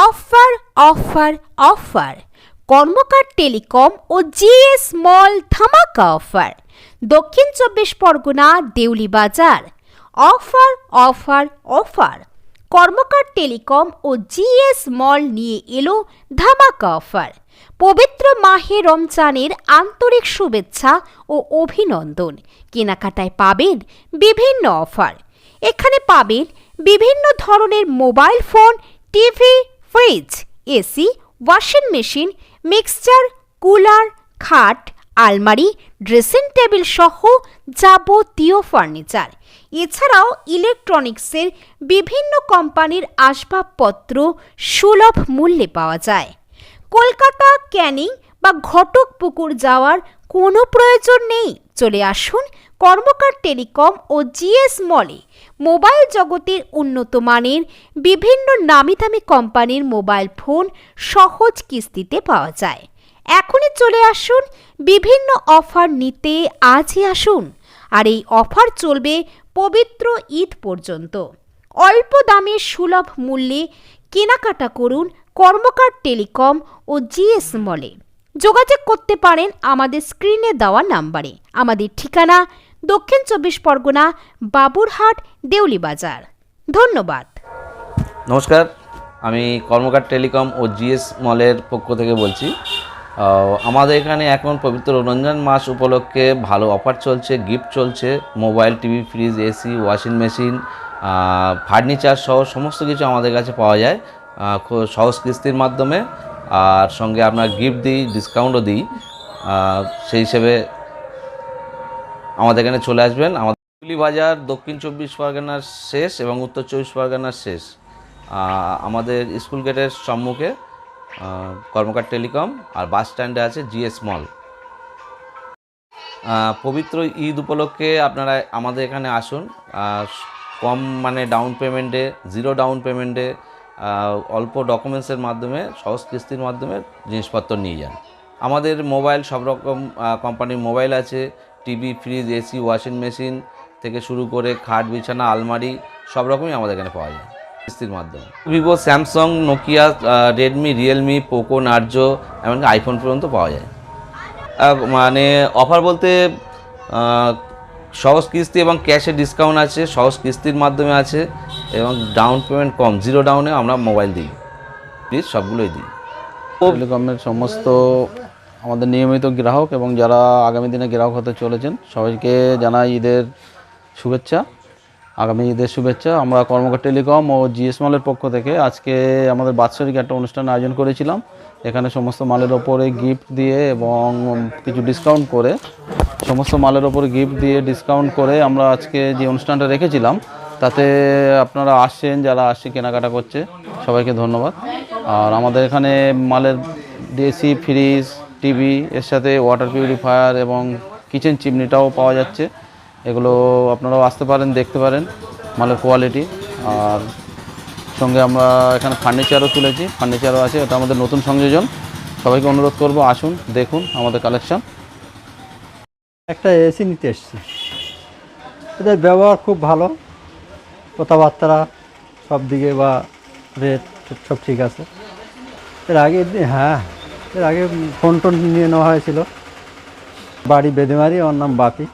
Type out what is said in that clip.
Offer offer offer কর্মকার telecom ও GS মল ধামাকা offer দক্ষিণ 24 পরগনা দেউলি বাজার। অফার অফার অফার কর্মকার টেলিকম ও GS মল নিয়ে এলো ধামাকা অফার। পবিত্র মাহে রমজানের আন্তরিক শুভেচ্ছা ও অভিনন্দন। কেনাকাটায় পাবেন বিভিন্ন অফার। এখানে পাবেন বিভিন্ন ধরনের mobile phone, TV, fridge, AC, washing machine, mixture, cooler, খাট, আলমারি, ড্রেসিং টেবিল সহ যাবতীয় ফার্নিচার। এছাড়াও ইলেকট্রনিক্সের বিভিন্ন কোম্পানির আসবাবপত্র সুলভ মূল্যে পাওয়া যায়। কলকাতা, ক্যানিং বা ঘটকপুকুর যাওয়ার কোনো প্রয়োজন নেই। চলে আসুন কর্মকার টেলিকম ও জিএস মলে। মোবাইল জগতের উন্নত মানের বিভিন্ন নামি দামি কোম্পানির মোবাইল ফোন সহজ কিস্তিতে পাওয়া যায়। এখনই চলে আসুন, বিভিন্ন অফার নিতে আজই আসুন। আর এই অফার চলবে পবিত্র ঈদ পর্যন্ত। অল্প দামে সুলভ মূল্যে কেনাকাটা করুন কর্মকার টেলিকম ও জিএস মলে। যোগাযোগ করতে পারেন আমাদের স্ক্রিনে দেওয়া নাম্বারে। আমাদের ঠিকানা দক্ষিণ 24 পরগনা, বাবুরহাট, দেউলি বাজার। ধন্যবাদ। নমস্কার, আমি কর্মকার টেলিকম ও জিএস মলের পক্ষ থেকে বলছি। আমাদের এখানে এখন পবিত্র রমজান মাস উপলক্ষে ভালো অফার চলছে, গিফট চলছে। Mobile, TV, fridge, AC, washing machine, furniture সহ সমস্ত কিছু আমাদের কাছে পাওয়া যায় খুব সহজ কিস্তির মাধ্যমে। আর সঙ্গে আপনার গিফট দিই, ডিসকাউন্টও দিই। সেই হিসেবে আমাদের এখানে চলে আসবেন। আমাদের দেউলি বাজার দক্ষিণ 24 পরগনার শেষ এবং উত্তর 24 পরগনার শেষ। আমাদের স্কুল গেটের সম্মুখে কর্মকার টেলিকম, আর বাস স্ট্যান্ডে আছে জিএস মল। পবিত্র ঈদ উপলক্ষে আপনারা আমাদের এখানে আসুন। কম মানে ডাউন পেমেন্টে, জিরো ডাউন পেমেন্টে, অল্প ডকুমেন্টসের মাধ্যমে, সহজ কিস্তির মাধ্যমে জিনিসপত্র নিয়ে যান। আমাদের মোবাইল সব রকম কোম্পানির মোবাইল আছে। TV, fridge, AC, washing machine থেকে শুরু করে খাট, বিছানা, আলমারি সব রকমই আমাদের এখানে পাওয়া যায় কিস্তির মাধ্যমে। Vivo, Samsung, Nokia, Redmi, Realme, Poco, Narzo, এমনকি আইফোন পর্যন্ত পাওয়া যায়। মানে অফার বলতে সহজ কিস্তি এবং ক্যাশে ডিসকাউন্ট আছে, সহজ কিস্তির মাধ্যমে আছে এবং ডাউন পেমেন্ট কম, জিরো ডাউনে আমরা মোবাইল দিই, প্লিজ সবগুলোই দিই। টেলিকমের সমস্ত আমাদের নিয়মিত গ্রাহক এবং যারা আগামী দিনে গ্রাহক হতে চলেছেন সবাইকে জানাই ঈদের শুভেচ্ছা। আগামী ঈদের শুভেচ্ছা। আমরা কর্মকার টেলিকম ও জিএস মলের পক্ষ থেকে আজকে আমাদের বাৎসরিক একটা অনুষ্ঠান আয়োজন করেছিলাম। এখানে সমস্ত মালের ওপরে গিফট দিয়ে এবং কিছু ডিসকাউন্ট করে, সমস্ত মালের ওপরে গিফট দিয়ে ডিসকাউন্ট করে আমরা আজকে যে অনুষ্ঠানটা রেখেছিলাম তাতে আপনারা আসছেন, যারা আসছে কেনাকাটা করছে সবাইকে ধন্যবাদ। আর আমাদের এখানে মালের এসি, ফ্রিজ, টিভি, এর সাথে ওয়াটার পিউরিফায়ার এবং কিচেন চিমনিটাও পাওয়া যাচ্ছে। এগুলো আপনারাও আসতে পারেন, দেখতে পারেন মালের কোয়ালিটি। আর সঙ্গে আমরা এখানে ফার্নিচারও তুলেছি, ফার্নিচারও আছে, এটা আমাদের নতুন সংযোজন। সবাইকে অনুরোধ করব, আসুন, দেখুন আমাদের কালেকশন। একটা এসি নিতে এসেছি, এদের ব্যবহার খুব ভালো, কথাবার্তা সব দিকে বা রেট সব ঠিক আছে। এর আগে ফোন টোন নিয়ে নেওয়া হয়েছিল। বাড়ি বেদেমারি, ওর নাম বাপি।